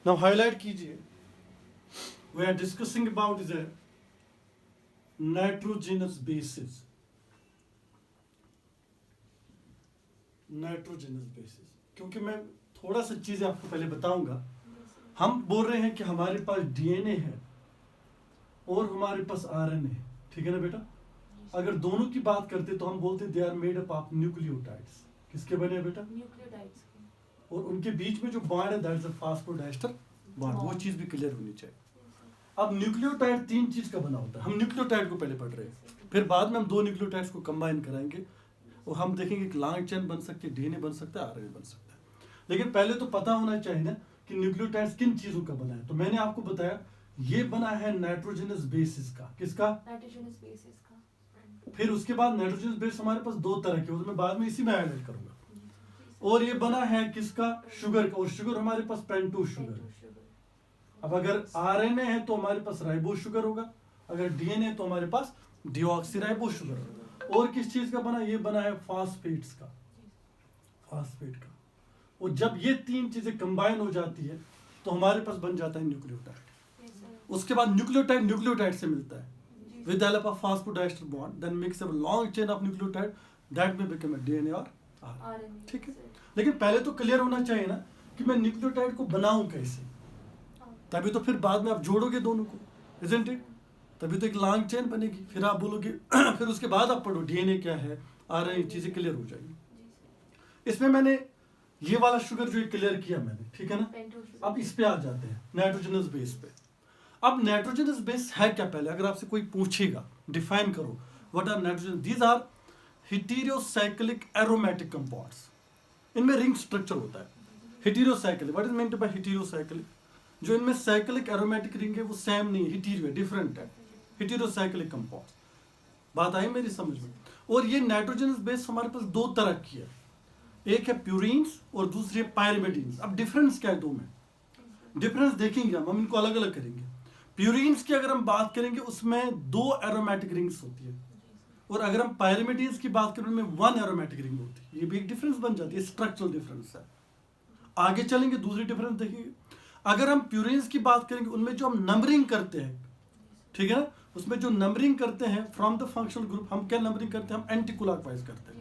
Now highlight कीजिए, we are discussing about the nitrogenous bases. Nitrogenous bases, क्योंकि मैं थोड़ा सा चीजें आपको पहले बताऊंगा। हम बोल रहे हैं कि हमारे पास डीएनए है और हमारे पास आरएनए है, ठीक है ना बेटा। अगर दोनों की बात करते तो हम बोलते they are made up of nucleotides. किसके बने हैं बेटा? न्यूक्लियोटाइड्स के। और उनके बीच में जो बॉन्ड है that is a phosphodiester bond. वो चीज भी क्लियर होनी चाहिए। अब न्यूक्लियोटाइड 3 चीज का बना होता है। हम न्यूक्लियोटाइड को पहले पढ़ रहे हैं, फिर बाद में हम 2 न्यूक्लियोटाइड्स को कंबाइन कराएंगे और हम देखेंगे कि लॉन्ग चेन बन सकती है, डीएनए बन सकता है, आरएनए बन सकता है। लेकिन पहले तो पता होना चाहिए ना कि न्यूक्लियोटाइड्स किन चीजों का बना है। तो मैंने आपको बताया ये बना है नाइट्रोजनस बेसिस का। किसका? नाइट्रोजनस बेसिस का। फिर उसके बाद नाइट्रोजनस बेस हमारे पास 2 तरह के, मैं बाद में इसी में हाईलाइट करूंगा। और ये बना है किसका? शुगर का। और शुगर हमारे पास पेंटोज शुगर है। अब अगर आरएनए है तो हमारे पास राइबोज शुगर होगा, अगर डीएनए है तो हमारे पास डीऑक्सीराइबोज शुगर होगा। और किस चीज का बना? ये बना है फास्फेट्स का, फास्फेट का। और जब ये 3 चीजें कंबाइन हो जाती है तो हमारे पास बन जाता है न्यूक्लियोटाइड। उसके बाद न्यूक्लियोटाइड न्यूक्लियोटाइड से मिलता है with help of phosphodiester bond, then makes a long chain of nucleotide that में बिकम अ डीएनए और आरएनए। ठीक है, लेकिन पहले तो क्लियर होना चाहिए ना कि मैं न्यूक्लियोटाइड को बनाऊं कैसे, तभी तो फिर बाद में आप जोड़ोगे दोनों को, इजंट इट? तभी तो एक लॉन्ग चेन बनेगी। फिर आप बोलोगे फिर उसके बाद आप पढ़ो डीएनए क्या है, आरएनए, चीजें क्लियर हो जाएगी। इसमें मैंने ये वाला शुगर जो क्लियर किया मैंने, ठीक है ना। अब इस पे आ जाते हैं नाइट्रोजनस बेस पे। अब नाइट्रोजनस बेस है क्या? पहले अगर आपसे कोई पूछेगा डिफाइन करो what are nitrogen, these are heterocyclic aromatic compounds. इनमें रिंग स्ट्रक्चर होता है। Heterocyclic, what is meant by heterocyclic? जो इनमें साइक्लिक एरोमेटिक रिंग है वो सेम नहीं है, हेटेरो है, डिफरेंट है। हेटेरोसाइक्लिक कंपाउंड्स, बात आई मेरी समझ में? और ये नाइट्रोजनस बेस हमारे पास 2 तरह की है, एक है प्यूरीन्स और दूसरी है पायरिमिडीन्स। अब डिफरेंस क्या है दो में? डिफरेंस देखेंगे हम इनको अलग अलग करेंगे। प्यूरीन्स की अगर हम बात करेंगे उसमें 2 एरोमेटिक रिंग्स होती है, और अगर हम पायरिमिडीन्स की बात करें उनमें 1 एरोमेटिक रिंग होती है। ये भी एक डिफरेंस बन जाती है, स्ट्रक्चरल डिफरेंस है। आगे चलेंगे दूसरी डिफरेंस देखेंगे। अगर हम प्यूरीन्स की बात करेंगे उनमें जो हम नंबरिंग करते हैं, ठीक है ना, उसमें जो नंबरिंग करते हैं फ्रॉम द फंक्शनल ग्रुप, हम क्या नंबरिंग करते हैं? हम एंटी क्लॉकवाइज करते हैं।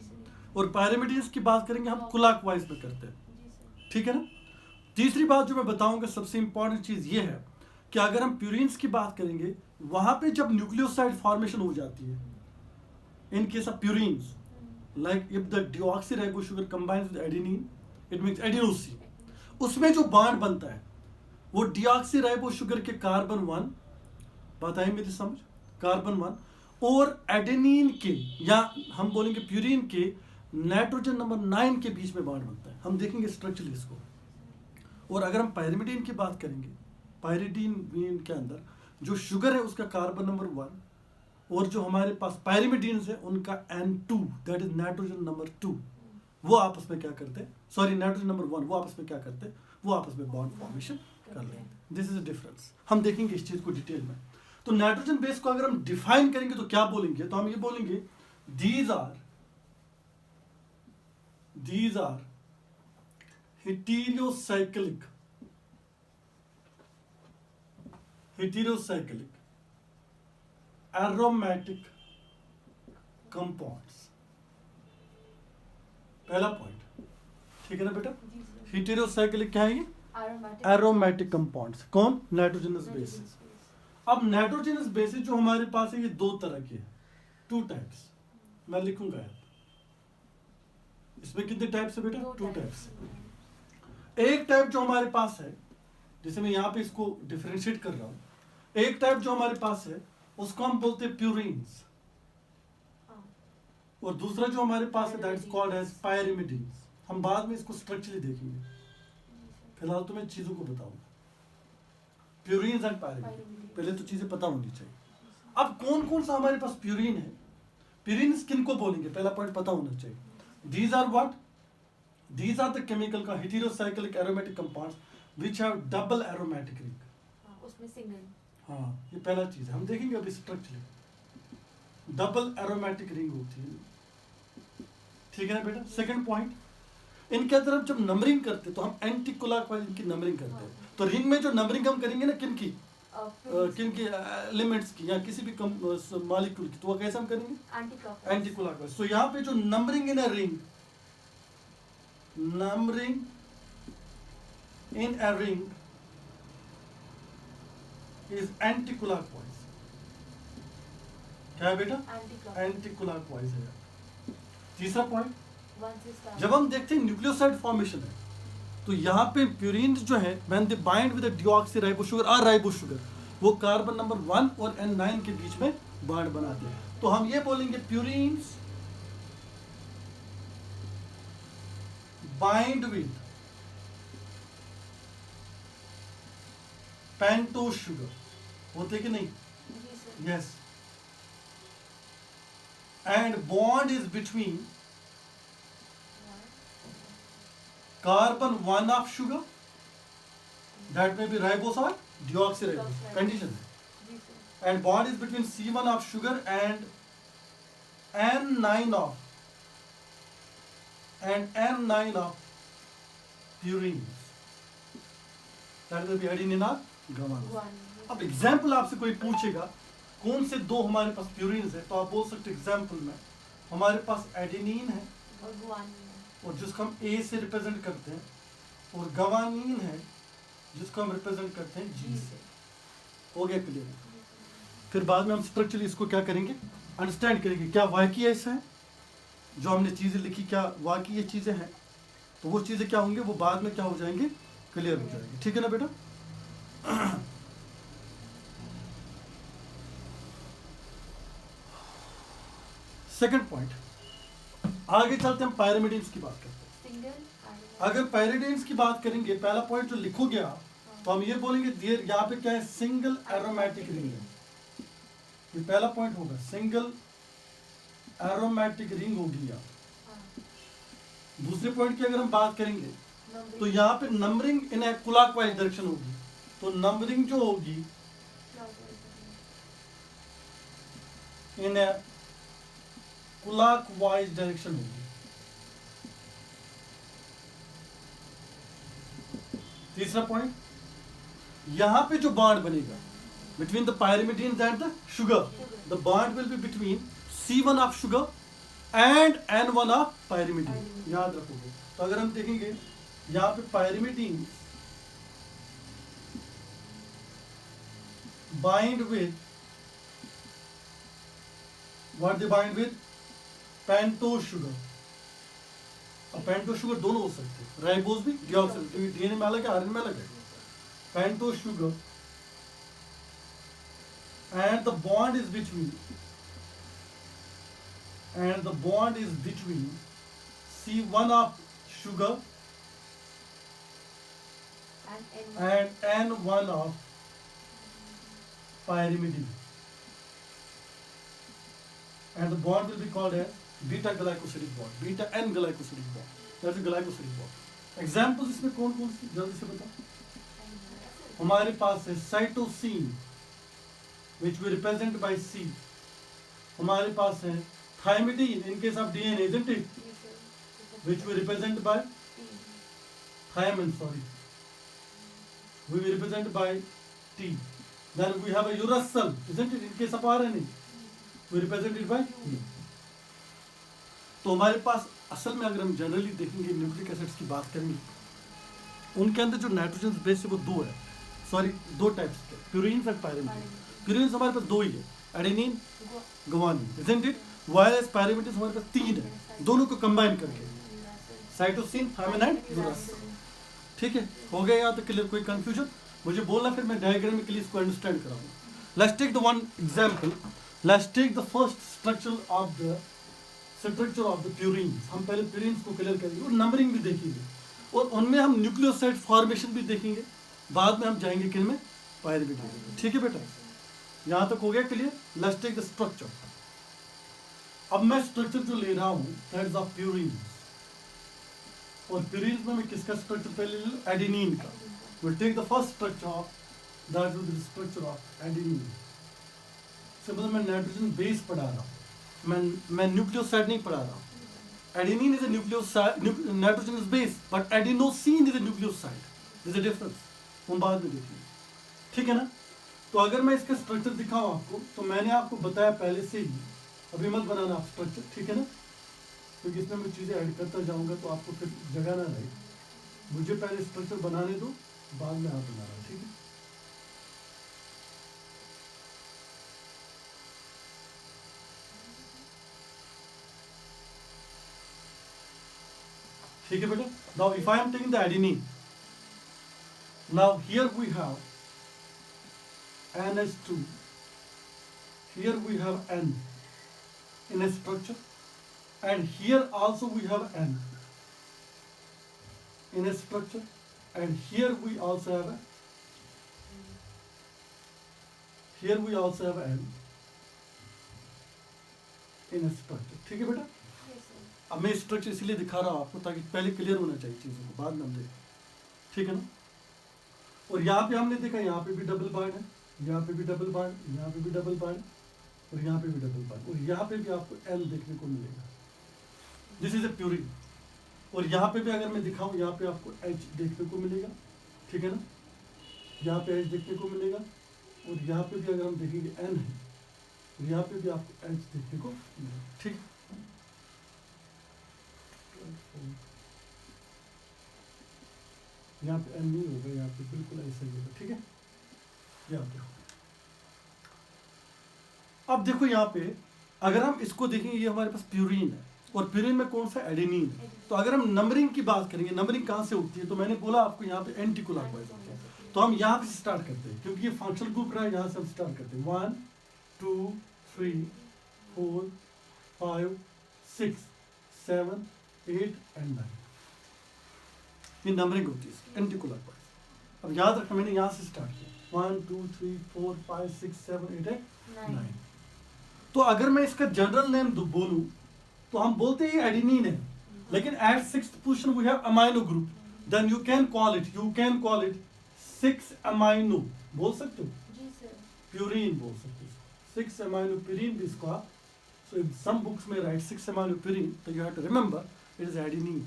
और पायरिमिडीन्स की बात करेंगे हम क्लॉकवाइज में करते हैं, ठीक है ना। तीसरी बात जो मैं बताऊंगा, सबसे इंपॉर्टेंट चीज ये है कि अगर हम प्यूरीन्स की बात करेंगे वहां पे जब न्यूक्लियोसाइड फॉर्मेशन हो जाती है in case of purines, like if the deoxyribo sugar combines with adenine it makes adenosine, उसमें जो बॉन्ड बनता है वो डीऑक्सीराइबो शुगर के कार्बन 1, बात आई मेरी समझ, कार्बन 1 और एडेनिन के, या हम बोलेंगे प्यूरीन के नाइट्रोजन नंबर 9 के बीच में बॉन्ड बनता है। हम देखेंगे स्ट्रक्चरली इसको। और अगर हम पायरिमिडीन की बात करेंगे, पायरिडीन के अंदर जो शुगर है उसका कार्बन नंबर 1 और जो हमारे पास पायरिमिडीन है उनका N2 that is nitrogen number 2, वो आपस में क्या करते हैं, सॉरी नाइट्रोजन नंबर 1, वो आपस में क्या करते हैं? वो आपस में बॉन्ड फॉर्मेशन कर लेते हैं। This is a difference. हम देखेंगे इस चीज को डिटेल में। तो नाइट्रोजन बेस को अगर हम डिफाइन करेंगे तो क्या बोलेंगे? तो हम ये बोलेंगे these are heterocyclic aromatic compounds। पहला पॉइंट, ठीक है ना बेटा। हेटेरोसाइक्लिक क्या है ये? Aromatic compounds. कौन? Nitrogenous bases. अब नाइट्रोजनस बेसिस जो हमारे पास है ये 2 तरह के हैं, 2 टाइप्स। मैं लिखूंगा यहाँ, इसमें कितने टाइप्स है बेटा? 2 टाइप्स। एक टाइप जो हमारे पास है, जैसे मैं यहाँ पे इसको डिफरेंशिएट कर रहा हूँ, एक टाइप जो हमारे पास है उसको हम बोलते हैं प्यूरीन्स, और दूसरा जो हमारे पास है that is called as pyrimidines. हम बाद में इसको स्ट्रक्चरली देखेंगे, फिलहाल तो मैं चीजों को बताऊंगा। प्यूरीन्स एंड पायरिमिडीन, पहले तो चीजें पता होनी चाहिए। अब कौन कौन सा हमारे पास प्यूरीन है? प्यूरीन्स किन को बोलेंगे? पहला पॉइंट पता होना चाहिए। These are what? These are the chemical heterocyclic aromatic compounds which have double aromatic ring। उसमें सिंगल। हाँ, ये पहला चीज है, हम देखेंगे अभी स्ट्रक्चर। डबल एरोमेटिक रिंग होती है, ठीक है ना बेटा। सेकंड पॉइंट, इनके अंदर हम जब नंबरिंग करते तो हम एंटी क्लॉकवाइज इनकी नंबरिंग करते हैं। तो रिंग में जो नंबरिंग हम करेंगे ना किनकी एलिमेंट्स की या किसी भी मॉलिक्यूल की, तो वो कैसे हम करेंगे एंटी क्लॉकवाइज। तो यहाँ पे जो numbering in a ring, numbering in a ring is anti clockwise. क्या है बेटा? एंटी क्लॉकवाइज है। तीसरा पॉइंट, जब हम देखते हैं न्यूक्लियोसाइड फॉर्मेशन है, तो यहाँ पे प्यूरिन जो है when they bind with deoxyribo sugar और राइबो शुगर, वो कार्बन नंबर 1 और N9 के बीच में बॉन्ड बनाते हैं। तो हम ये बोलेंगे purines bind with pentose sugar, होते कि नहीं? Yes. And bond is between carbon 1 of sugar, that may be ribose or deoxyribose, condition है, and bond is between C1 of sugar and N9 of purines, that will be adenine or guanine। अब example आपसे कोई पूछेगा कौन से दो हमारे पास purines है, तो आप बोल सकते एग्जाम्पल में हमारे पास एडेनिन है और जिसको हम ए से रिप्रेजेंट करते हैं, और गवानीन है जिसको हम रिप्रेजेंट करते हैं जी से। हो गया क्लियर? फिर बाद में हम स्ट्रक्चरली इसको क्या करेंगे, अंडरस्टैंड करेंगे क्या वाकई ऐसा है, जो हमने चीज़ें लिखी क्या वाकई ये चीज़ें हैं, तो वो चीज़ें क्या होंगी वो बाद में क्या हो जाएंगे, क्लियर हो जाएंगे। ठीक है ना बेटा? सेकंड पॉइंट, आगे चलते हम पायरिमिडीन्स की बात करते हैं। अगर पायरिमिडीन्स की बात करेंगे, पहला पॉइंट जो लिखोगे आप, तो हम ये बोलेंगे देयर, यहाँ पे क्या है, सिंगल एरोमेटिक रिंग है। ये पहला पॉइंट होगा, सिंगल एरोमेटिक रिंग होगी यहाँ। दूसरे पॉइंट की अगर हम बात करेंगे तो यहाँ पे नंबरिंग इन ए क्लॉकवाइज डायरेक्शन होगी। तो नंबरिंग जो होगी इन ए क्लॉकवाइज डायरेक्शन होगी। तीसरा पॉइंट, यहां पे जो बॉन्ड बनेगा between the pyrimidines and the sugar, the bond will be between C1 of sugar and N1 of pyrimidine, याद रखोगे। तो अगर हम देखेंगे यहां पे pyrimidines bind with, what they bind with, pentose sugar. अब पेंटोज शुगर दोनों हो सकते हैं, राइबोज भी, डीऑक्सिराइबोज, क्योंकि डीएनए में अलग है, आरएनए में अलग है। Pentose sugar and the bond is between C1 of sugar and N1 of pyrimidine, and the bond will be called as beta glycosidic bond, beta N glycosidic bond, that's a glycosidic bond. Examples इसमें कौन कौन सी, जल्दी से बताओ। हमारे पास है cytosine which we represent by C, हमारे पास है थायमिडीन in case of DNA, isn't it, which we represent by thiamine, we represent by T. Then we have a uracil, isn't it, in case of RNA, we represent it by E. तो हमारे पास असल में अगर हम generally देखेंगे nucleic acids की बात करेंगे, उनके अंदर जो नाइट्रोजन बेस है वो दो टाइप्स के, प्यूरिन्स एंड पायरिमिडीन। प्यूरिन्स हमारे पास दो ही है, adenine, guanine, isn't it, while pyrimidine हमारे पास 3 है, दोनों को कंबाइन करके साइटोसिन, थायमिन एंड यूरासिल। ठीक है, हो गया यहाँ तो क्लियर? कोई कंफ्यूजन मुझे बोलना, फिर मैं डायग्रामिकली इसको अंडरस्टैंड कराऊंगा। Let's take the one example, let's take the first structure of the purines. हम पहले प्यूरिन्स को क्लियर करेंगे और नंबरिंग भी देखेंगे, और उनमें हम न्यूक्लियोसाइड फॉर्मेशन भी देखेंगे, बाद में हम जाएंगे किन में, पायरिमिडीन। ठीक है बेटा, यहाँ तक हो गया clear? Let's take the structure. अब मैं स्ट्रक्चर जो ले रहा हूँ दैट इज ऑफ प्यूरिन्स, और प्यूरिन्स में मैं किसका स्ट्रक्चर पहले ले लूँ, एडेनिन का। We'll take the first structure of, that will be the structure of adenine. से मतलब मैं नाइट्रोजन बेस पढ़ा रहा हूँ, मैं न्यूक्लियोसाइड नहीं पढ़ा रहा हूँ। Adenine is a nucleoside, nitrogenous base, but adenosine is a nucleoside. There's a difference. हम बाद में देखेंगे, ठीक है ना? तो अगर मैं इसका स्ट्रक्चर दिखाऊं आपको, तो मैंने आपको बताया पहले से ही, अभी मत बनाना आप स्ट्रक्चर, ठीक है ना? क्योंकि इसमें मैं चीज़ें ऐड करता जाऊंगा तो आपको फिर जगह ना रहे। मुझे पहले स्ट्रक्चर बनाने दो, बाद में आप बनाना, ठीक है? ठीक है बेटा? Now if I am taking the adenine, now here we have NH2, here we have N in a structure, and here also we have N in a structure, and here we also have N in a structure. ठीक है बेटा? Yes, sir. अब मैं structure इसलिए दिखा रहा हूँ आपको ताकि पहले क्लियर होना चाहिए चीज़ों को, बाद में हम देखें, ठीक है ना? और यहाँ पे हमने देखा, यहाँ पे भी डबल बॉन्ड है, यहाँ पे भी डबल बॉन्ड, यहाँ पे भी डबल बॉन्ड, और यहाँ पे भी डबल बॉन्ड, और यहाँ पे भी आपको N देखने को मिलेगा। This is a purine. और यहाँ पे भी अगर मैं दिखाऊँ, यहाँ पे आपको H देखने को मिलेगा, ठीक है ना? यहाँ पे H देखने को मिलेगा, और यहाँ पे भी अगर हम देखेंगे N है, और यहाँ पे भी आपको H देखने को मिलेगा, ठीक? यहाँ पे N नहीं होगा, यहाँ पे बिल्कुल ऐसा ही होगा, ठीक है? यहाँ पे होगा। अब देखो यहाँ पे अगर हम इसको देखेंगे, ये हमारे पास प्यूरिन है, और प्यूरिन में कौन सा? एडेनिन है। तो अगर हम नंबरिंग की बात करेंगे, नंबरिंग कहाँ से होती है, तो मैंने बोला आपको यहाँ पे एंटी क्लॉकवाइज होती है। तो हम यहाँ से स्टार्ट करते हैं, क्योंकि ये फंक्शनल ग्रुप रहा है, यहाँ से हम स्टार्ट करते हैं। 1 2 3 4 5 6 7 8 and 9, ये नंबरिंग होती है एंटी क्लॉकवाइज। अब याद रखना, मैंने यहाँ से स्टार्ट किया, 1 2 3 4 5 6 7 8 9। तो अगर मैं इसका जनरल नेम बोलूं, तो हम बोलते हैं ये एडेनिन है, लेकिन at 6th position we have amino group, then you can call it 6 amino, बोल सकते हो, जी सर। प्यूरिन बोल सकते हो, 6 अमाइनो प्यूरिन भी इसको आप, सो इन सम बुक्स में राइट 6 अमाइनो प्यूरिन, तो you have to remember it is adenine.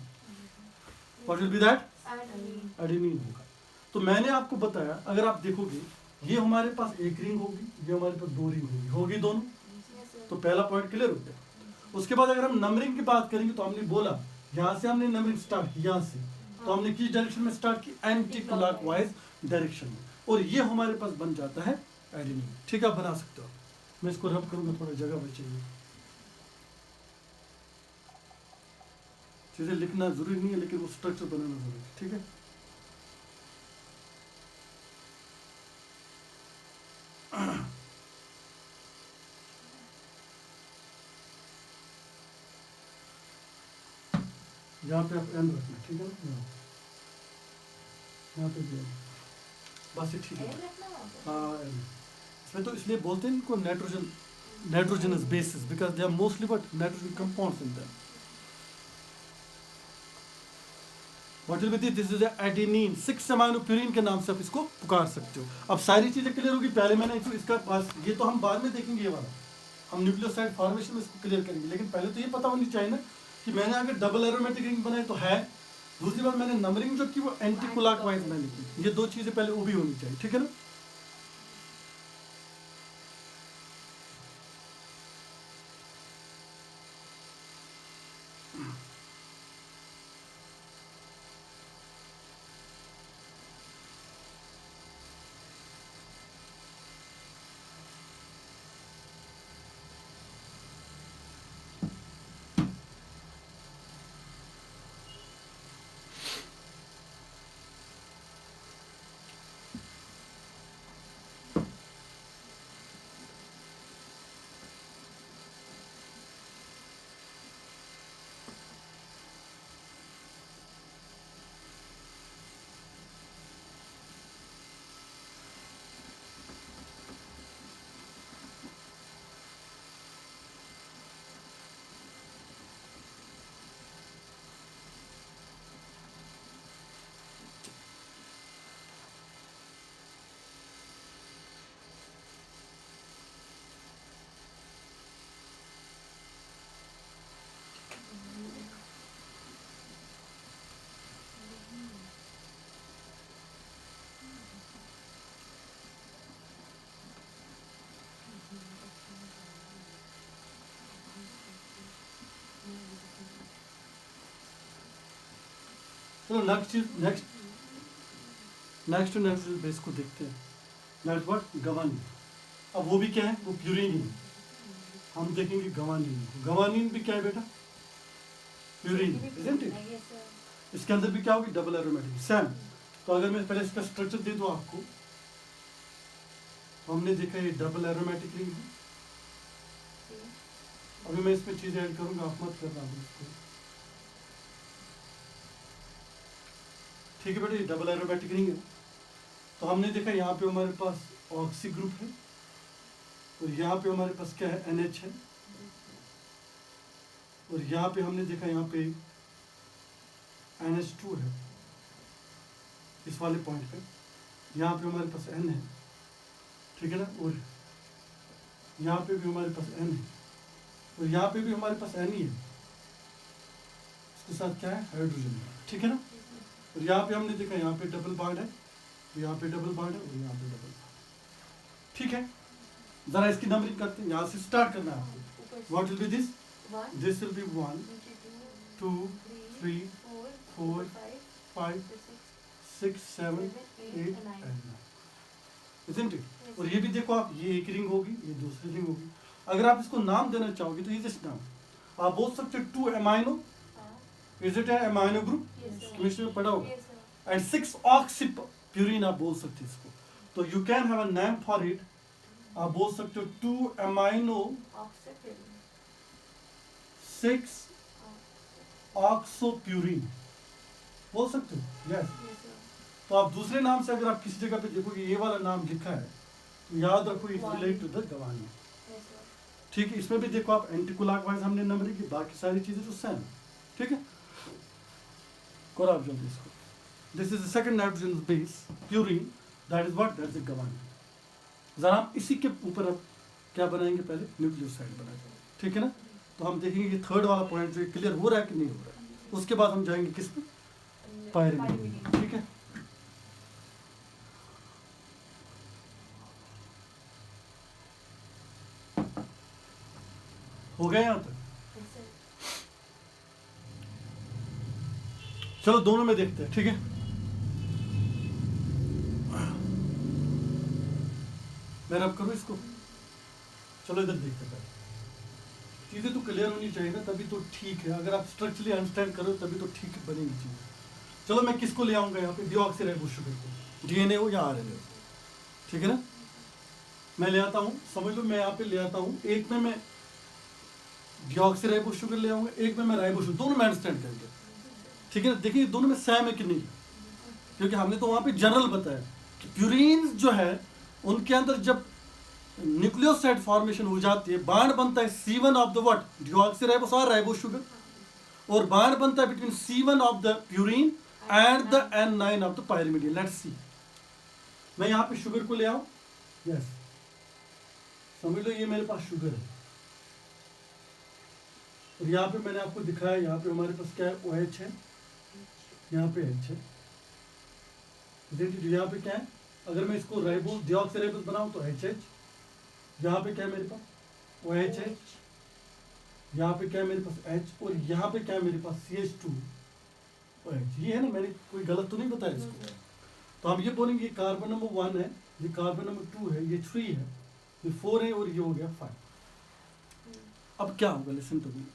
What will be that? Adenine. Adenine होगा। तो मैंने आपको बताया, अगर आप देखोगे, ये हमारे पास एक रिंग होगी, ये हमारे पास दो रिंग होगी दोनों। Yes, sir. तो पहला पॉइंट क्लियर हो गया। उसके बाद अगर हम नंबरिंग की बात करेंगे, तो हमने बोला यहाँ से हमने नंबरिंग स्टार्ट की, यहाँ से, तो हमने किस डायरेक्शन में स्टार्ट की? एंटी क्लॉकवाइज डायरेक्शन में, और ये हमारे पास बन जाता है एडेनिन। ठीक है, आप बना सकते हो। मैं इसको रब करूंगा, थोड़ा जगह बचेगी। चीजें लिखना जरूरी नहीं है, लेकिन वो स्ट्रक्चर बनाना जरूरी है, ठीक है? यहाँ पे आप एन रखना, ठीक है ना? यहाँ पे भी N। बस ये ठीक है। N रखना वहाँ पे? हाँ, N। इसमें तो इसलिए बोलते हैं इनको nitrogenous bases, because they are mostly but nitrogen compounds in them. What will be this? Is adenine, 6 amino purine के नाम से आप इसको पुकार सकते हो। अब सारी चीजें क्लियर होगी। पहले मैंने इसका पास, ये तो हम बाद में देखेंगे, ये वाला हम न्यूक्लियोसाइड फॉर्मेशन में इसको क्लियर करेंगे, लेकिन पहले तो ये पता होनी चाहिए ना कि मैंने अगर डबल एरोमेटिक रिंग बनाए तो है। दूसरी बात, मैंने नंबरिंग जो की वो एंटी क्लॉकवाइज मैंने की। ये दो चीजें पहले वो भी होनी चाहिए, ठीक है ना? चलो नेक्स्ट बेस को देखते हैं. That's what guanine. अब वो भी क्या है, वो प्यूरिन ही है. हम देखेंगे गवानीन. गवानीन भी क्या है बेटा, purine, isn't it. Yes, sir. इसके अंदर भी क्या होगी, डबल एरोमेटिक सेम. तो अगर मैं पहले इसका स्ट्रक्चर दे दूं आपको, तो हमने देखा ये डबल एरोमेटिक रिंग है. See? अभी मैं इसमें चीज ऐड करूंगा, आप मत करना अभी इसको. ठीक है बेटा, ये डबल एरोमेटिक रिंग है. तो हमने देखा यहाँ पे हमारे पास ऑक्सी ग्रुप है और यहाँ पे हमारे पास क्या है, NH है. और यहाँ पे हमने देखा यहाँ पे NH2 है इस वाले पॉइंट पे. यहाँ पे हमारे पास N है, ठीक है ना. और यहाँ पे भी हमारे पास N है और यहाँ पे भी हमारे पास N ही है. इसके साथ क्या है, हाइड्रोजन, ठीक है ना. और यहाँ पे हमने देखा यहाँ पे डबल बॉन्ड है, यहाँ पे डबल बॉन्ड है और यहाँ पे डबल बॉन्ड. ठीक है, जरा इसकी नंबरिंग करते हैं. यहाँ से स्टार्ट करना है आपको. ऊपर से what will be this, 1, this will B 1 2, 2 3 4, 4 5, 5 6, 6 7 8 8, 9. and 9, isn't it? और ये भी देखो आप, ये एक रिंग होगी, ये दूसरी रिंग होगी. अगर आप इसको नाम देना चाहोगे तो ये जस्ट नाम आप बोल सकते हो. 2 amino, is it A amino group, Yes, sir. Chemistry में पढ़ा होगा. Yes, sir. And 6 oxy purine आप बोल सकते हैं इसको. तो you can have a name for it. आप बोल सकते हो 2 अमाइनो Oxypyrin. 6 ऑक्सोप्यूरिन बोल सकते हो. यस. Yes, sir. तो आप दूसरे नाम से अगर आप किसी जगह पे देखोगे ये वाला नाम लिखा है तो याद रखो it relate to the guanine. Yes, sir. ठीक है, इसमें भी देखो आप एंटीक्लॉकवाइज हमने नंबरिंग की, बाकी सारी चीजें तो सेम है. ठीक है, करो आप जल्दी इसको. This is the second nitrogen base purine, that is what, that is guanine. जरा आप इसी के ऊपर अब क्या बनाएंगे, पहले न्यूक्लियोसाइड बनाएंगे. ठीक है ना. तो हम देखेंगे कि थर्ड वाला पॉइंट जो क्लियर हो रहा है कि नहीं हो रहा है. उसके बाद हम जाएंगे किस पे, पायरिमिडीन. ठीक है. हो गया यहाँ तक. Yes, sir. चलो दोनों में देखते हैं. ठीक है, मैं रब करूँ इसको. चलो इधर देखते हैं पहले. चीजें तो क्लियर होनी चाहिए ना, तभी तो ठीक है. अगर आप स्ट्रक्चरली अंडरस्टैंड करो तभी तो ठीक बनेगी चीज. चलो मैं किसको ले आऊंगा यहाँ पे, डीऑक्सीराइबोस शुगर को, DNA हो या RNA हो. ठीक है ना. मैं ले आता हूँ, समझ लो मैं यहाँ पे ले आता हूँ. एक में मैं डीऑक्सीराइबोस शुगर ले आऊंगा, एक में मैं राइबोस, दोनों में अंडरस्टैंड करेंगे. ठीक है ना. देखिए दोनों में सेम है कि नहीं, क्योंकि हमने तो वहां पे जनरल बताया कि प्यूरिन जो है उनके अंदर जब न्यूक्लियोसाइड फॉर्मेशन हो जाती है, बांड बनता है C1 of the what, deoxyribose और राइबोस शुगर, और बांड बनता है between C1 of the purine and the N9 of the pyrimidine. Let's see. मैं यहाँ पे शुगर को ले आऊं. यस, समझ लो ये मेरे पास शुगर है और यहाँ पे मैंने आपको दिखाया, यहाँ पे हमारे पास क्या है, OH है, यहाँ पे H है. यहाँ पे क्या है, अगर मैं इसको राइबोस डीऑक्सीराइबोस बनाऊं तो HH. यहाँ पे क्या है मेरे पास, OH है. यहाँ पे क्या है मेरे पास H, और यहाँ पे क्या है मेरे पास CH2OH. ये है ना, मैंने कोई गलत तो नहीं बताया इसको. तो हम ये बोलेंगे कार्बन नंबर 1 है, ये कार्बन नंबर 2 है, ये 3 है, ये 4 है और ये हो गया 5. अब क्या होगा, listen to me.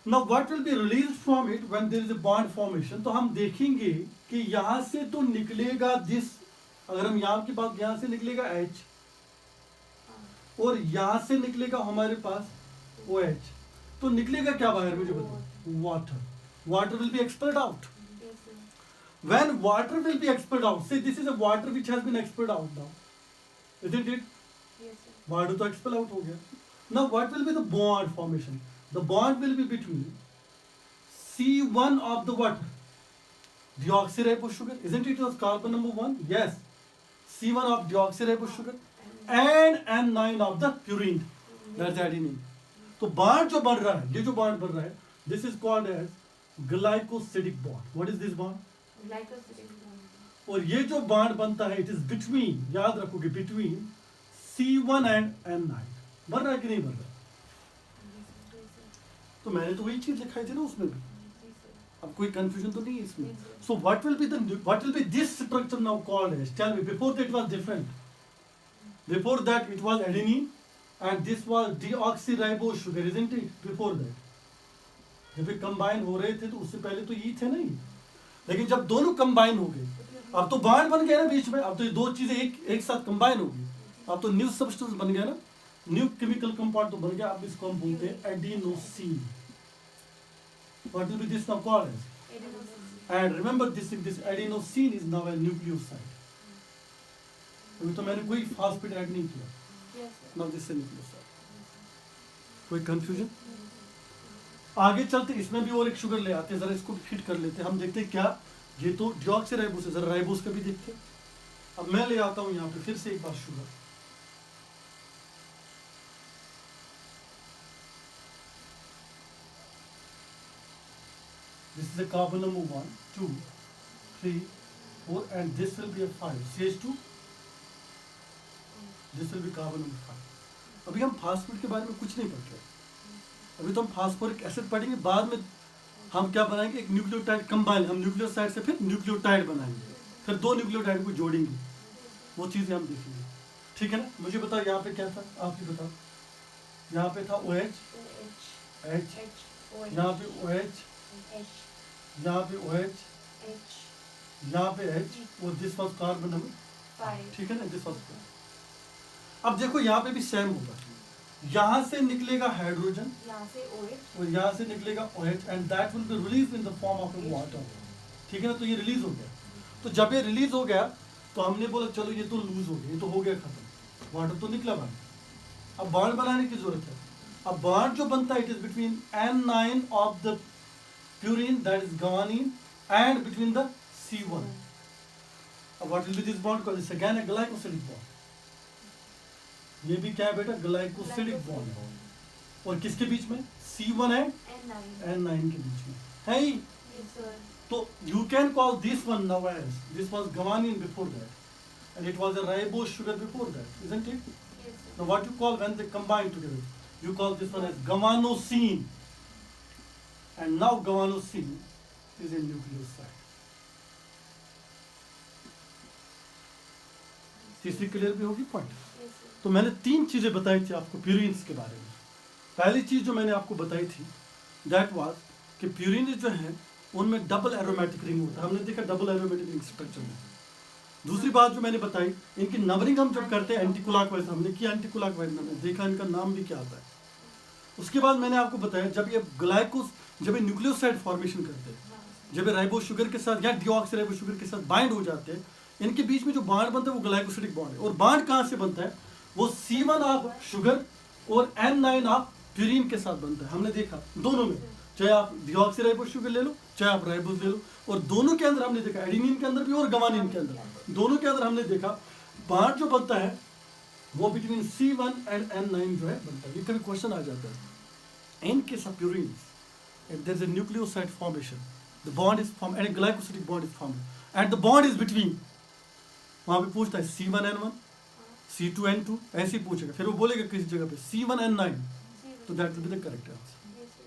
Now what will be released from it when there is a bond formation? तो हम देखेंगे कि यहाँ से तो निकलेगा this, अगर हम यहाँ की बात, यहाँ से निकलेगा H और यहाँ से निकलेगा हमारे पास OH. तो निकलेगा क्या बाहर, मुझे बताओ. Water. Water will be expelled out. Yes, sir. When water will be expelled out, say this is a water which has been expelled out now, isn't it? Yes, sir. Water तो expel out हो गया. Now what will be the bond formation? The bond will be between C1 of the what? Deoxyribose sugar. Isn't it was carbon number 1? Yes. C1 of deoxyribose sugar and N9 of the purine. That's adenine. तो bond जो बन रहा है, ये जो bond बन रहा है, this is called as glycosidic bond. What is this bond? Glycosidic bond. और ये जो bond बनता है, it is between, याद रखोगे, between C1 and N9. बन रहा है कि नहीं बन रहा? Yes, sir. तो मैंने तो वही चीज दिखाई थी ना उसमें भी. Yes, sir. अब कोई कंफ्यूजन तो नहीं है इसमें. नहीं, sir. So what will be this structure now called as? Tell me. Before that it was different. Before that it was adenine, and this was deoxyribose sugar, isn't it? Before that. जब ये combine हो रहे थे तो उससे पहले तो ये थे नहीं. लेकिन जब दोनों कंबाइन हो गए, अब तो बॉन्ड बन गया ना बीच में. अब तो ये दो चीजें एक साथ कंबाइन हो गई. अब तो न्यू सब्सटेंस बन गया ना, न्यू केमिकल कंपाउंड तो बन गया. अब इसको हम बोलते हैं adenosine. What will be this now called as? Adenosine. And remember this adenosine is now a nucleoside. अभी तो मैंने कोई फॉस्फेट ऐड नहीं किया. Yes, sir. Now this is nucleoside. कोई कंफ्यूजन? आगे चलते इसमें भी और एक शुगर ले आते हैं, जरा इसको फिट कर लेते हैं. हम देखते हैं क्या ये तो डिऑक्सीराइबोस है, जरा राइबोस का भी देखते हैं. अब मैं ले आता हूँ यहाँ पे फिर से एक बार sugar. This is a carbon number 1, 2, 3, 4, and this will be a 5. CH2. This will be carbon number 5. अभी हम फास्फेट के बारे में कुछ नहीं पढ़ रहे. अभी तो हम फास्फोरिक एसिड पढ़ेंगे. बाद में हम क्या बनाएंगे, एक न्यूक्लियोटाइड कंबाइन. हम न्यूक्लियोसाइड से फिर न्यूक्लियोटाइड बनाएंगे, फिर दो न्यूक्लियोटाइड को जोड़ेंगे. वो चीज़ें हम देखेंगे. ठीक है ना. मुझे बताओ यहाँ पे क्या था, आप ही बताओ. यहाँ पे था OH, H, यहाँ पे OH, यहाँ पे OH, यहाँ पे H, और दिस वाज कार्बन नंबर. ठीक है ना. This was. अब देखो यहाँ पे भी सेम होगा. यहाँ से निकलेगा हाइड्रोजन यहाँ से OH. और यहाँ से निकलेगा OH, and that will be release in the form of water. ठीक है ना. तो ये रिलीज हो गया. तो जब ये रिलीज हो गया तो हमने बोला चलो ये तो लूज हो गया, ये तो हो गया खत्म, वाटर तो निकला बाहर. अब बॉन्ड बनाने की जरूरत है. अब बॉन्ड जो बनता है it is between N9 of the purine, that is guanine, and between the C1. What will be this bond called? It's again a glycosidic bond. ये भी क्या है बेटा, ग्लाइकोसिडिक बॉन्ड है. और किसके बीच में, C1 है N9 के बीच में है ही. Yes, sir. तो you can call this one now as, this was guanine before that, and it was a ribose sugar before that, isn't it? Yes, sir. Now what you call when they combine together, you call this one as guanosine, and now guanosine is a nucleoside. तीसरी clear भी होगी point. Yes, sir. तो मैंने तीन चीजें बताई थी आपको प्यूरिन्स के बारे में. पहली चीज जो मैंने आपको बताई थी दैट वाज कि प्यूरिन जो है उनमें डबल एरोमेटिक रिंग होता है. हमने देखा डबल एरोमेटिक रिंग स्ट्रक्चर में. दूसरी बात जो मैंने बताई, इनकी नंबरिंग हम जब करते हैं एंटी क्लॉकवाइज, हमने किया एंटी क्लॉकवाइज में, देखा इनका नाम भी क्या आता है. उसके बाद मैंने आपको बताया जब ये न्यूक्लियोसाइड फॉर्मेशन करते हैं, जब ये राइबोस शुगर के साथ या डिऑक्सीराइबोस शुगर के साथ बाइंड हो जाते हैं, इनके बीच में जो बॉन्ड बनता है वो ग्लाइकोसिडिक बॉन्ड है. और बॉन्ड कहाँ से बनता है, वो C1 ऑफ शुगर और N9 ऑफ प्यूरिन के साथ बनता है. हमने देखा दोनों में, चाहे आप डिऑक्सीराइबोस शुगर ले लो चाहे आप राइबोस ले लो, और दोनों के अंदर हमने देखा एडेनिन के अंदर भी और गुआनिन के अंदर, दोनों के अंदर हमने देखा बॉन्ड जो बनता है वो बिटवीन C1 एंड N9 जो है बनता है. ये कभी क्वेश्चन आ जाता है. In case of purines, if there is a nucleoside formation, the bond is formed and a glycosidic bond is formed, and the bond is between, वहाँ पे पूछता है C1N1, C2N2, ऐसे ही पूछेगा. फिर वो बोलेगा किसी जगह पे C1N9, तो that will be the correct answer.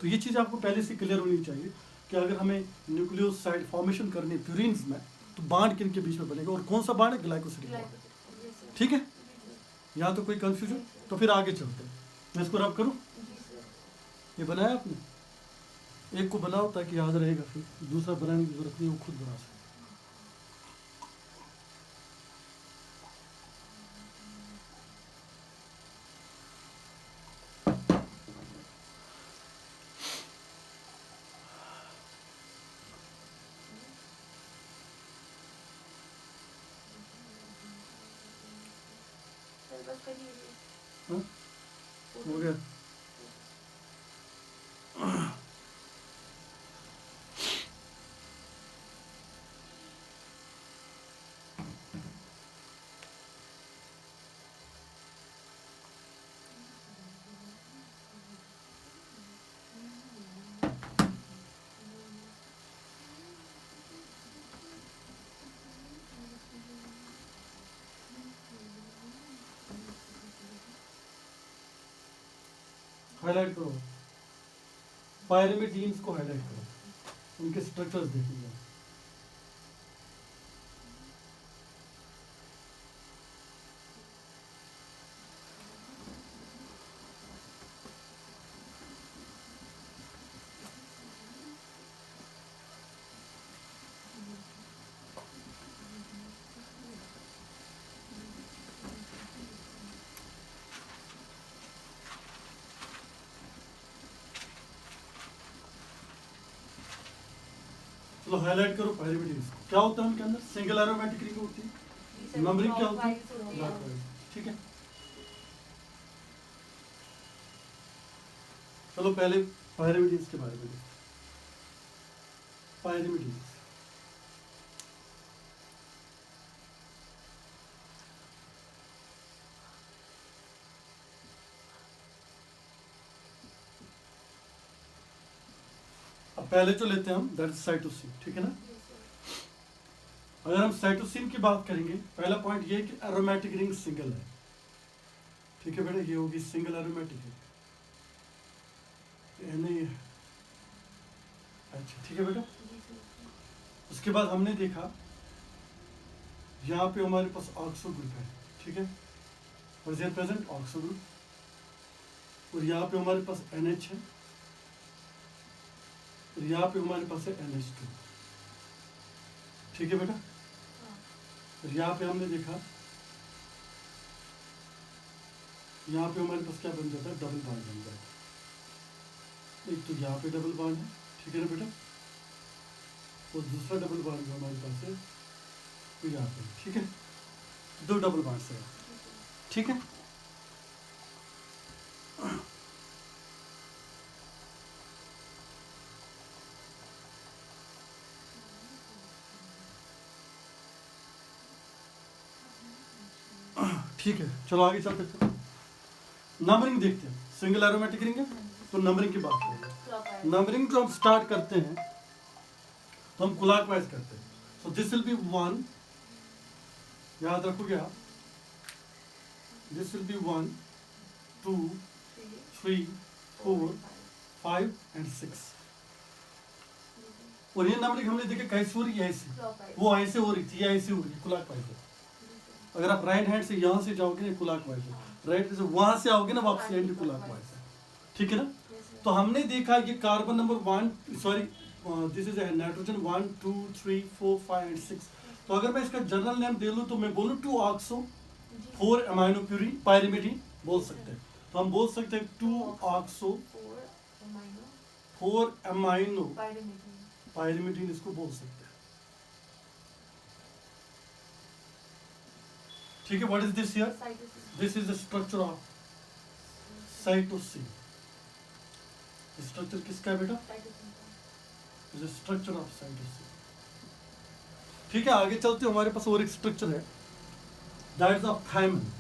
तो ये चीज़ आपको पहले से क्लियर होनी चाहिए कि अगर हमें न्यूक्लियोसाइड फॉर्मेशन करनी है प्यूरिन्स में तो बॉन्ड किन के बीच में बनेगा, और कौन सा बॉन्ड है, ग्लाइकोसिडिक बॉन्ड. Yes, sir. ठीक है. यहाँ तो कोई कंफ्यूजन. तो फिर आगे चलते हैं. मैं इसको रब करूँ. जी, sir. ये बनाया आपने, एक को बनाओ ताकि याद रहेगा, फिर दूसरा बनाने की जरूरत नहीं, वो खुद बना सकते. Sir, बस करिए. हाँ? हो गया. हाईलाइट करो, पायरिमिडीन्स को हाईलाइट करो. उनके स्ट्रक्चर्स देखेंगे। चलो हाईलाइट करो पायरिमिडीन्स। क्या होता है उनके अंदर? सिंगल एरोमेटिक रिंग होती है, नंबरिंग क्या होती है? क्लॉकवाइज। ठीक है, चलो पहले पायरिमिडीन्स के बारे में देखते हैं। पायरिमिडीन्स अब पहले जो लेते हैं हम दैट इज साइटोसिन। ठीक है ना? अगर हम साइटोसिन की बात करेंगे, पहला पॉइंट ये है कि एरोमेटिक रिंग सिंगल है। ठीक है बेटा, ये होगी सिंगल एरोमेटिक है, ये नहीं है। अच्छा ठीक है बेटा। उसके बाद हमने देखा यहाँ पे हमारे पास ऑक्सो ग्रुप है। ठीक है, प्रेजेंट ऑक्सो ग्रुप, और यहाँ पे हमारे पास NH है, और यहाँ पे हमारे पास है NH2। ठीक है बेटा, और यहाँ पे हमने देखा यहाँ पे हमारे पास क्या बन जाता है? डबल बॉन्ड बन जाता है। एक तो यहाँ पे डबल बॉन्ड है, ठीक है ना बेटा, और दूसरा डबल बॉन्ड जो हमारे पास है वो यहाँ पे। ठीक है, दो डबल बॉन्ड से। ठीक है, ठीक है, चलो आगे चलते हैं। नंबरिंग देखते हैं। सिंगल एरोमेटिक रिंग है तो नंबरिंग की बात करेंगे। नंबरिंग जो हम स्टार्ट करते हैं तो हम क्लॉकवाइज करते हैं। सो दिस विल बी 1, याद रखोगे आप, दिस विल बी 1 2 3 4 5 एंड 6। और ये नंबरिंग हमने देखे कैसे हो रही है, ऐसे वो ऐसे हो रही थी, ऐसे हो रही है, क्लॉकवाइज है। अगर आप राइट हैंड से यहाँ से जाओगे ना क्लॉकवाइज है, राइट से वहां से आओगे ना वापस एंटी क्लॉकवाइज है। ठीक है ना? तो हमने देखा ये carbon number 1, sorry this is nitrogen 1 2 3 4 5 and 6। तो अगर मैं इसका जनरल नेम दे लूँ तो मैं बोलूँ 2 ऑक्सो 4 अमाइनोप्यूरिन पायरिमिडीन बोल सकते हैं। तो हम बोल सकते हैं 2 ऑक्सो 4 अमाइनो पायरिमिडीन, इसको बोल सकते हैं। ठीक है, what is this here? This is the structure of cytosine. Structure किसका है बेटा? Is the structure of cytosine. ठीक है, आगे चलते हैं। हमारे पास और एक स्ट्रक्चर है, दैट इज ऑफ थायमिन।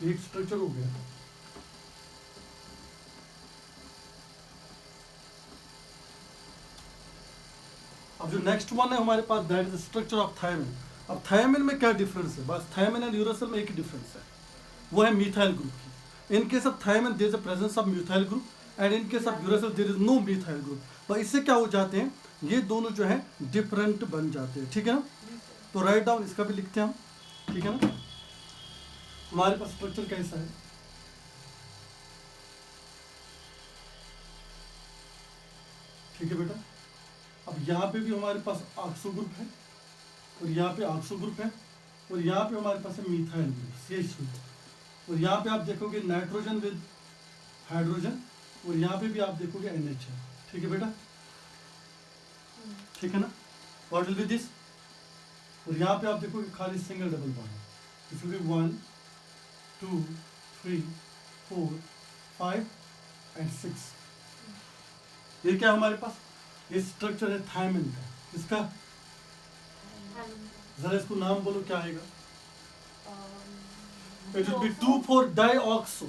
एक स्ट्रक्चर हो गया। अब जो नेक्स्ट वन है हमारे पास, that is structure of thymine. अब थायमिन में क्या डिफरेंस है? बस थायमिन एंड यूरासिल में एक ही डिफरेंस है, वो है मिथाइल ग्रुप की। In case of thymine there is a presence of methyl group, and in case of uracil there is no methyl group. तो इससे क्या हो जाते हैं, ये दोनों जो है डिफरेंट बन जाते हैं। ठीक है ना? तो राइट डाउन इसका भी लिखते हैं हम। ठीक है ना? हमारे पास स्ट्रक्चर कैसा है? ठीक है बेटा, अब यहाँ पे भी हमारे पास ऑक्सो ग्रुप है, और यहाँ पे ऑक्सो ग्रुप है, और यहाँ पे हमारे पास है मिथाइल ग्रुप CH2, और यहाँ पे आप देखोगे नाइट्रोजन विद हाइड्रोजन, और यहाँ पे भी आप देखोगे NH है। ठीक है बेटा, ठीक है ना? What will be this? और यहाँ पे आप देखोगे खाली single double bond. It will be 1 2 3 4 5 and 6। ये क्या हमारे पास? ये स्ट्रक्चर है थायमिन का। इसका जरा इसको नाम बोलो, क्या आएगा? इट विल बी 2,4 डाइऑक्सो,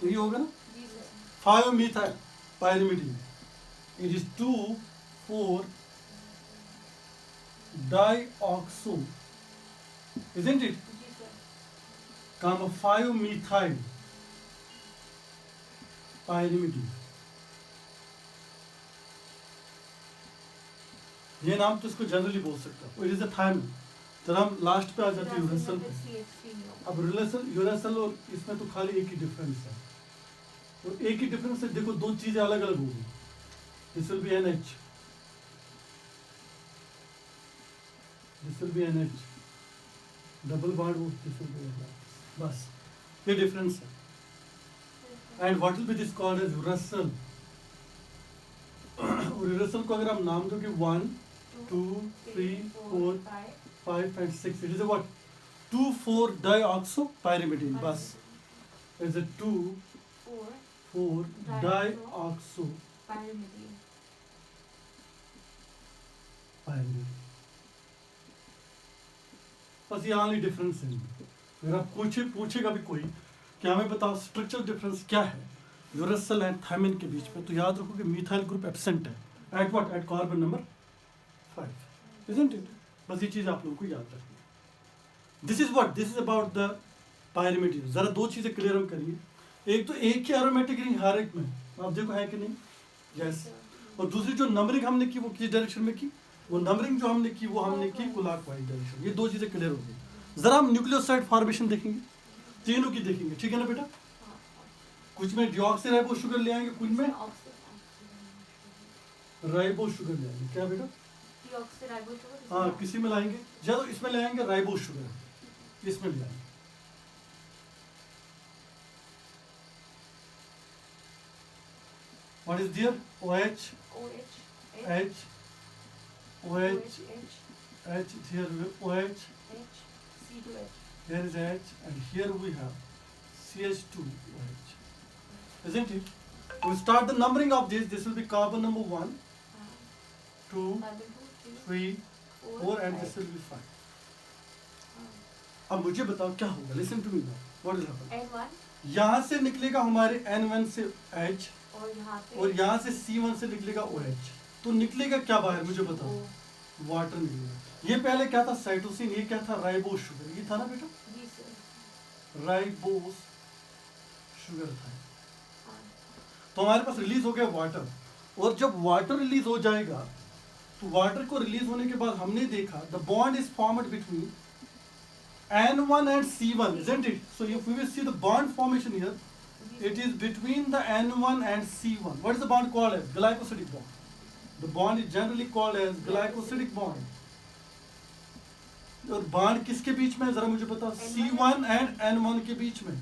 ये होगा ना, 5 methyl pyrimidine. It is 2,4 डाइऑक्सो, isn't it? Comma 5 methyl pyrimidine. ये नाम तो इसको जनरली बोल सकते हो, इट इज अ थायमिन। जब हम लास्ट पे आ जाते हैं यूरेसिल पे, अब यूरेसिल और इसमें तो खाली एक ही डिफरेंस है, और एक ही डिफरेंस है, देखो दो चीजें अलग अलग होगी। This will be NH, this will be NH, double bond वो दिस विल बी NH, बस ये डिफरेंस है। And what will be this called as uracil. और यूरेसिल को अगर हम नाम दोगे 1 2 3 4 5 and 6, it is a what? 2,4-dioxopyrimidine, बस it's a 2,4-dioxopyrimidine। बस ये only difference है। अगर आप पूछेगा भी कोई कि हमें बताओ स्ट्रक्चरल डिफरेंस क्या है यूरेसिल एंड थायमिन के बीच में, तो याद रखो कि मिथाइल ग्रुप एब्सेंट है at what, at carbon number 5, isn't it? बस ये चीज आप लोगों को याद रखनी है। This is what, this is about the pyrimidine. जरा दो चीजें क्लियर हम करेंगे, एक तो एक ही एरोमेटिक रिंग हर एक में, आप देखो है कि नहीं, यस। और दूसरी जो नंबरिंग हमने की वो किस डायरेक्शन में की, वो नंबरिंग जो हमने की वो हमने की क्लॉकवाइज डायरेक्शन। ये दो चीजें क्लियर हो गई। जरा हम न्यूक्लियोसाइड फॉर्मेशन देखेंगे, तीनों की देखेंगे, ठीक है ना बेटा। कुछ में डिऑक्सीराइबो शुगर ले आएंगे, कुछ में राइबो शुगर ले आएंगे, क्या बेटा, हाँ किसी में लाएंगे, या तो इसमें ले आएंगे राइबो शुगर, इसमें ले आएंगे। What is there? OH, H, OH, H, here OH, here is H, and here we have CH2OH, isn't it? We start the numbering of this. This will be carbon number 1, 2, 3, 4, and this will be 5. अब मुझे बताओ क्या होगा, listen to me now. What will happen? N1, यहाँ से निकलेगा हमारे N1 से H, और यहाँ से C1 से निकलेगा OH। तो निकलेगा क्या बाहर, मुझे बताओ, वाटर निकलेगा। ये पहले क्या था, साइटोसिन, ये क्या था, राइबोस शुगर, ये था ना बेटा, राइबोस शुगर था। तो हमारे पास रिलीज हो गया वाटर, और जब वाटर रिलीज हो जाएगा तो वाटर को रिलीज होने के बाद हमने देखा the bond is formed between N1 and C1, isn't it? So if we will see the bond formation here, it is between the N1 and C1. What is the bond called as? Glycosidic bond. The bond is generally called as glycosidic bond. और bond किसके बीच में है, जरा मुझे बताओ, C1 and N1 के बीच में,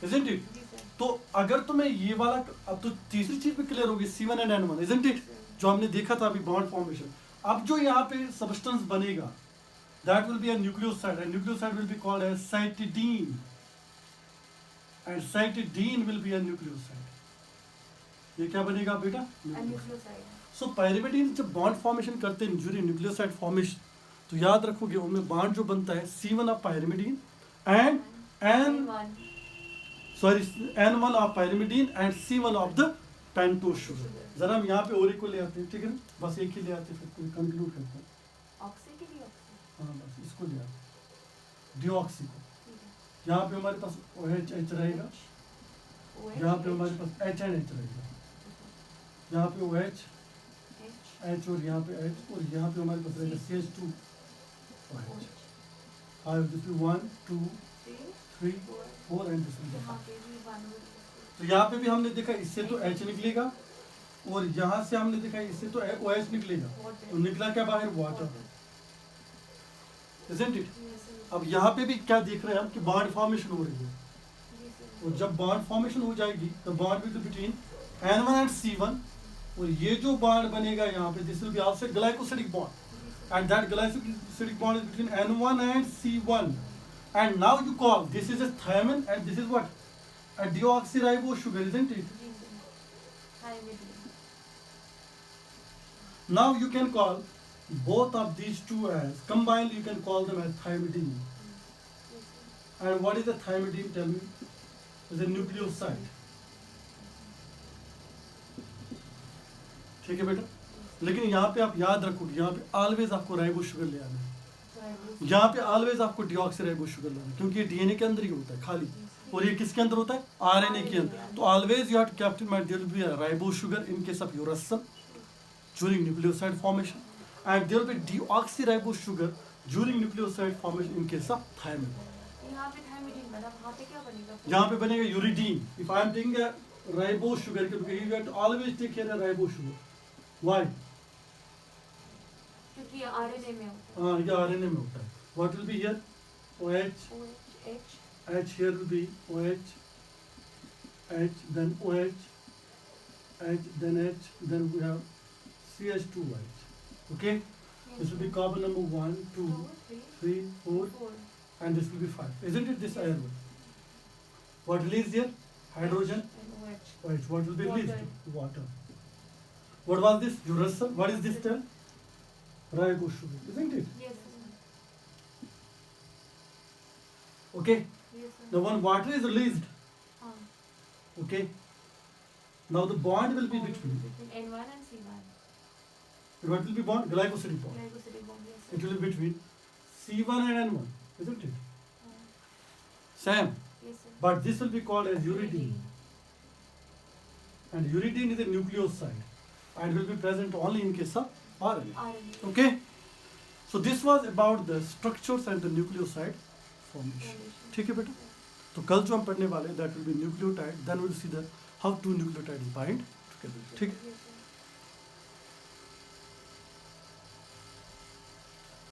isn't it? तो अगर तुम्हें ये वाला, अब तो तीसरी चीज भी क्लियर होगी, C1 and N1, isn't it? जो हमने देखा था अभी बॉन्ड फॉर्मेशन। अब जो यहाँ पे सब्सटेंस बनेगा, that will be a nucleoside, and nucleoside will be called as cytidine, and cytidine will be a nucleoside. ये क्या बनेगा बेटा, सो पायरिमिडीन जब बॉन्ड फॉर्मेशन करते हैं ड्यूरिंग न्यूक्लियोसाइड फॉर्मेशन, तो याद रखोगे उनमें बॉन्ड जो बनता है C1 of pyrimidine and N1 of pyrimidine and C1 of the pentose sugar. जरा हम यहाँ पे और एक को ले आते हैं, ठीक है ना, बस एक ही ले आते हैं, फिर कंक्लूड करते हैं। हाँ बस इसको ले आते हैं, डिऑक्सी को। यहाँ पे हमारे पास OH रहेगा, यहाँ पे हमारे पास H and H रहेगा, यहाँ पे OH H और यहाँ पे H, और यहाँ पे हमारे पास रहेगा CH2OH। 5, this will 1 2 3 4 and this will 5। तो यहाँ पे भी हमने देखा इससे तो H निकलेगा, और यहाँ से हमने देखा इससे तो OH निकलेगा, तो निकला क्या बाहर, वाटर, isn't it? अब यहाँ पे भी क्या देख रहे हैं हम कि बॉन्ड फॉर्मेशन हो रही है, और जब बॉन्ड फॉर्मेशन हो जाएगी तो bond will be between N1 and C1, और ये जो बॉन्ड बनेगा यहाँ पे, this will be also glycosidic bond, and that glycosidic bond is between N1 and C1, and now you call this is a thiamine and this is what, a deoxyribose sugar, isn't it? Now you can call both of these two as combined, you can call them as thymidine. And what is a thymidine, tell me? It's a nucleoside. ठीक है बेटा, लेकिन यहाँ पे आप याद रखोगे, यहाँ पे ऑलवेज आपको राइबो शुगर ले आना है, यहाँ पे ऑलवेज आपको डिऑक्सीराइबो शुगर लाना है, क्योंकि ये डीएनए के अंदर ही होता है खाली, और ये किसके अंदर होता है? आरएनए के अंदर. तो always you have to keep in mind there will be a ribo sugar in case of uracil during nucleoside formation, and there will be deoxyribose sugar during nucleoside formation in case of thymine. यहाँ पे थायमिडीन बना, वहाँ पे क्या बनेगा? यहाँ पे बनेगा uridine. If I am taking a ribose sugar, you have to always take care of ribose sugar. Why? क्योंकि ये आरएनए में होता हाँ, ये आरएनए में होता है. What will be here? OH. है. OH. H here will be OH, H, then OH, H, then H, then we have CH2OH. Okay? This will be carbon number 1, 2, 3, 4, 4. and this will be 5. Isn't it this iron? What released here? Hydrogen. And OH. OH. What will be Water. released? Water. What was this? Uracil. What is this term? Ribose sugar. Isn't it? Yes, sir. Okay? Yes, sir. Now when water is released, हाँ. okay? Now the bond will be between. Between N1 and C1. What will be bond? Glycosidic bond. Glycosidic bond. Yes, It sir. will be between C1 and N1, isn't it? हाँ. Same. Yes, sir. But this will be called as uridine. And uridine is a nucleoside and will be present only in case of RNA. RNA. Okay? So this was about the structures and the nucleoside formation. Formation. ठीक है बेटा? तो कल जो हम पढ़ने वाले that will be nucleotide. Then we'll see the how two nucleotides bind together. ठीक है? Yes, sir.